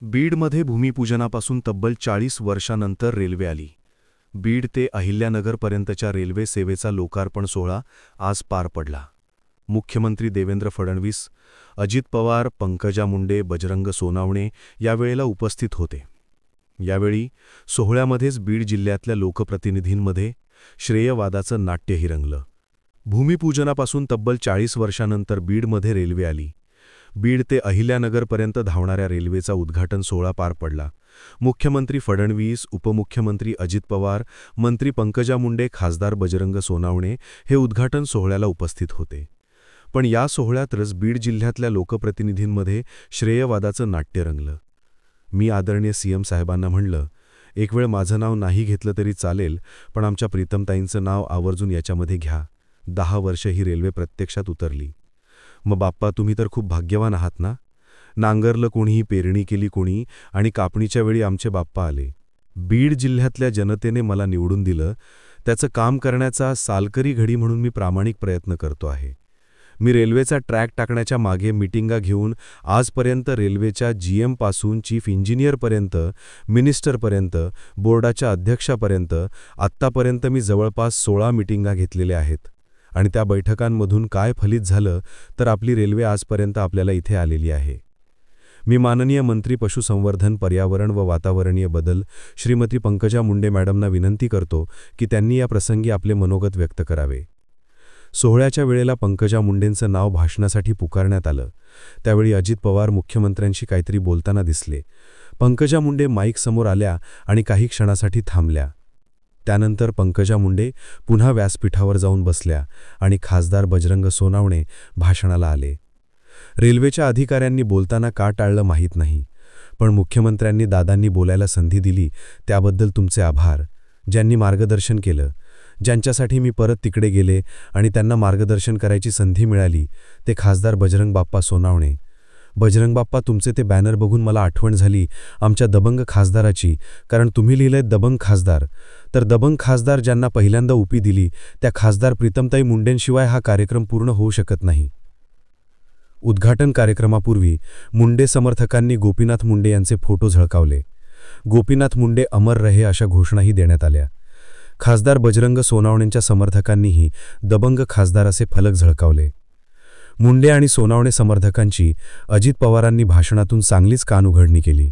बीडमध्ये भूमिपूजनापासून तब्बल 40 वर्षांनंतर रेल्वे आली. बीड ते अहिल्यानगरपर्यंतच्या रेल्वे सेवेचा लोकार्पण सोहळा आज पार पडला. मुख्यमंत्री देवेंद्र फडणवीस, अजित पवार, पंकजा मुंडे, बजरंग सोनावणे यावेळेला उपस्थित होते. यावेळी सोहळ्यामध्येच बीड जिल्ह्यातल्या लोकप्रतिनिधींमध्ये श्रेयवादाचं नाट्यही रंगलं. भूमिपूजनापासून तब्बल 40 वर्षांनंतर बीडमध्ये रेल्वे आली. बीड ते अहिल्यानगरपर्यंत धावणाऱ्या रेल्वेचा उद्घाटन सोहळा पार पडला. मुख्यमंत्री फडणवीस, उपमुख्यमंत्री अजित पवार, मंत्री पंकजा मुंडे, खासदार बजरंग सोनावणे हे उद्घाटन सोहळ्याला उपस्थित होते. पण या सोहळ्यातच बीड जिल्ह्यातल्या लोकप्रतिनिधींमध्ये श्रेयवादाचं नाट्य रंगलं. मी आदरणीय सीएम साहेबांना म्हणलं, एक वेळ माझं नाव नाही घेतलं तरी चालेल, पण आमच्या प्रीतमताईंचं नाव आवर्जून याच्यामध्ये घ्या. 10 वर्ष ही रेल्वे प्रत्यक्षात उतरली. मग बाप्पा, तुम्ही तर खूप भाग्यवान आहात ना. नांगरलं कोणी, पेरणी केली कोणी, आणि कापणीच्या वेळी आमचे बाप्पा आले. बीड जिल्ह्यातल्या जनतेने मला निवडून दिलं. त्याचं काम करण्याचा सालकरी घडी म्हणून मी प्रामाणिक प्रयत्न करतो आहे. मी रेल्वेचा ट्रॅक टाकण्याच्या मागे मीटिंगा घेऊन आजपर्यंत रेल्वेच्या GM पासून चीफ इंजिनियरपर्यंत, मिनिस्टरपर्यंत, बोर्डाच्या अध्यक्षापर्यंत आत्तापर्यंत मी जवळपास 16 मीटिंगा घेतलेल्या आहेत. आणि त्या बैठकांमधून काय फलित झालं तर आपली रेल्वे आजपर्यंत आपल्याला इथे आलेली आहे. मी माननीय मंत्री पशुसंवर्धन, पर्यावरण व वातावरणीय बदल श्रीमती पंकजा मुंडे मॅडमना विनंती करतो की त्यांनी या प्रसंगी आपले मनोगत व्यक्त करावे. सोहळ्याच्या वेळेला पंकजा मुंडेंचं नाव भाषणासाठी पुकारण्यात आलं. त्यावेळी अजित पवार मुख्यमंत्र्यांशी काहीतरी बोलताना दिसले. पंकजा मुंडे माईकसमोर आल्या आणि काही क्षणासाठी थांबल्या. त्यानंतर पंकजा मुंडे पुन्हा व्यासपीठावर जाऊन बसल्या आणि खासदार बजरंग सोनावणे भाषणाला आले. रेल्वेच्या अधिकाऱ्यांनी बोलताना का टाळलं माहीत नाही, पण मुख्यमंत्र्यांनी दादांनी बोलायला संधी दिली त्याबद्दल तुमचे आभार. ज्यांनी मार्गदर्शन केलं, ज्यांच्यासाठी मी परत तिकडे गेले आणि त्यांना मार्गदर्शन करायची संधी मिळाली, ते खासदार बजरंग बाप्पा सोनावणे. बजरंग बाप्पा, तुमचे ते बॅनर बघून मला आठवण झाली आमच्या दबंग खासदाराची. कारण तुम्ही लिहिलंय दबंग खासदार, तर दबंग खासदार ज्यांना पहिल्यांदा उपी दिली त्या खासदार प्रीतमताई मुंडेंशिवाय हा कार्यक्रम पूर्ण होऊ शकत नाही. उद्घाटन कार्यक्रमापूर्वी मुंडे समर्थकांनी गोपीनाथ मुंडे यांचे फोटो झळकावले. गोपीनाथ मुंडे अमर रहे अशा घोषणाही देण्यात आल्या. खासदार बजरंग सोनावणेंच्या समर्थकांनीही दबंग खासदार असे फलक झळकावले. मुंडे आणि सोनावणे समर्थकांची अजित पवारांनी भाषणातून चांगलीच कानउघडणी केली.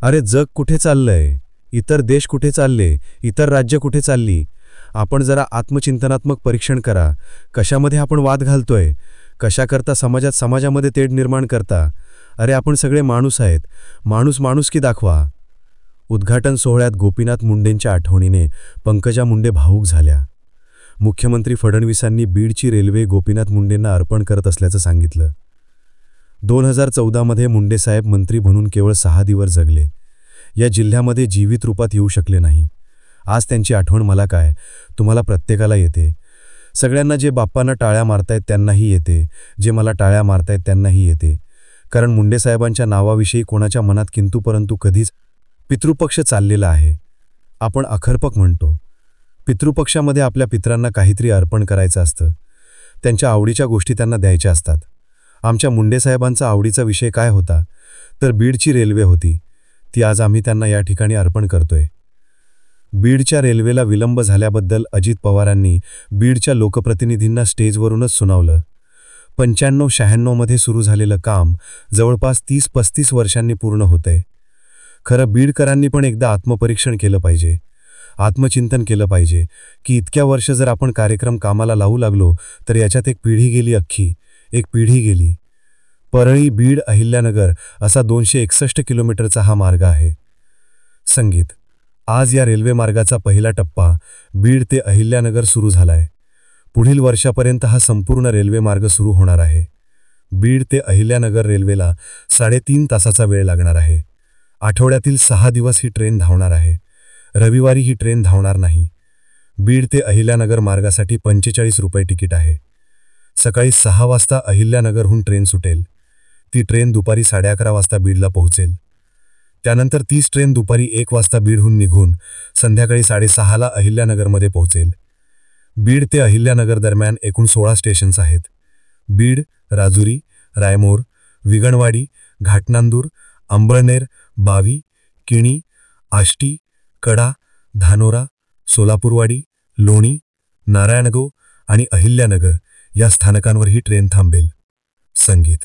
अरे, जग कुठे चाललंय? इतर देश कुठे चालले? इतर राज्य कुठे चालली? आपण जरा आत्मचिंतनात्मक परीक्षण करा. कशामध्ये आपण वाद घालतोय? कशाकरता समाजामध्ये तेढ निर्माण करता? अरे, आपण सगळे माणूस आहेत. माणुसकी दाखवा. उद्घाटन सोहळ्यात गोपीनाथ मुंडेंच्या आठवणीने पंकजा मुंडे भावूक झाल्या. मुख्यमंत्री फडणवीसांनी बीडची रेल्वे गोपीनाथ मुंडेंना अर्पण करत असल्याचं सांगितलं. 2014 मध्ये मुंडेसाहेब मंत्री म्हणून केवळ 6 दिवस जगले. या जिल्ह्यामध्ये जीवित रूपात येऊ शकले नाही. आज त्यांची आठवण मला काय, तुम्हाला प्रत्येकाला येते. सगळ्यांना जे बाप्पांना टाळ्या मारतायत त्यांनाही येते, जे मला टाळ्या मारतायत त्यांनाही येते. कारण मुंडेसाहेबांच्या नावाविषयी कोणाच्या मनात किंतु परंतु कधीच पितृपक्ष चाललेला आहे. आपण अखरपक म्हणतो. पितृपक्षामध्ये आपल्या पितरांना काहीतरी अर्पण करायचं असतं. त्यांच्या आवडीच्या गोष्टी त्यांना द्यायच्या असतात. आमच्या मुंडेसाहेबांचा आवडीचा विषय काय होता तर बीडची रेल्वे होती. ती आज आम्ही त्यांना या ठिकाणी अर्पण करतोय. बीडच्या रेल्वेला विलंब झाल्याबद्दल अजित पवारांनी बीडच्या लोकप्रतिनिधींना स्टेजवरूनच सुनावलं. 95-96 मध्ये सुरू झालेलं काम जवळपास 30-35 वर्षांनी पूर्ण होतंय. खरं बीडकरांनी पण एकदा आत्मपरीक्षण केलं पाहिजे, आत्मचिंतन केलं पाहिजे की इतक्या वर्ष जर आपण कार्यक्रम कामाला लावू लागलो तर याच्यात एक पिढी गेली, अख्खी एक पिढी गेली. परळी, बीड, अहिल्यानगर असा 261 किलोमीटरचा हा मार्ग आहे. संगीत. आज या रेल्वे मार्गाचा पहिला टप्पा बीड ते अहिल्यानगर सुरू झालाय. पुढील वर्षापर्यंत हा संपूर्ण रेल्वे मार्ग सुरू होणार आहे. बीड ते अहिल्यानगर रेल्वेला 3.5 तासाचा वेळ लागणार आहे. आठवड्यातील 6 दिवस ही ट्रेन धावणार आहे. रविवारी ही ट्रेन धावणार नाही. बीड ते अहिल्यानगर मार्गासाठी 45 रुपये तिकीट आहे. सकाळी 6 वाजता अहिल्यानगरहून ट्रेन सुटेल. ती ट्रेन दुपारी 11:30 वाजता बीडला पोहोचेल. त्यानंतर तीच ट्रेन दुपारी 1 वाजता बीडहून निघून संध्याकाळी 6:30ला अहिल्यानगरमध्ये पोहोचेल. बीड ते अहिल्यानगर दरम्यान एकूण 16 स्टेशन्स आहेत. बीड, राजुरी, रायमोर, विगणवाडी, घाटनांदूर, अंबळनेर, बावी, किणी, आष्टी, कडा, धानोरा, सोलापूरवाडी, लोणी, नारायणगाव आणि अहिल्यानगर या स्थानकांवर ही ट्रेन थांबेल. संगीत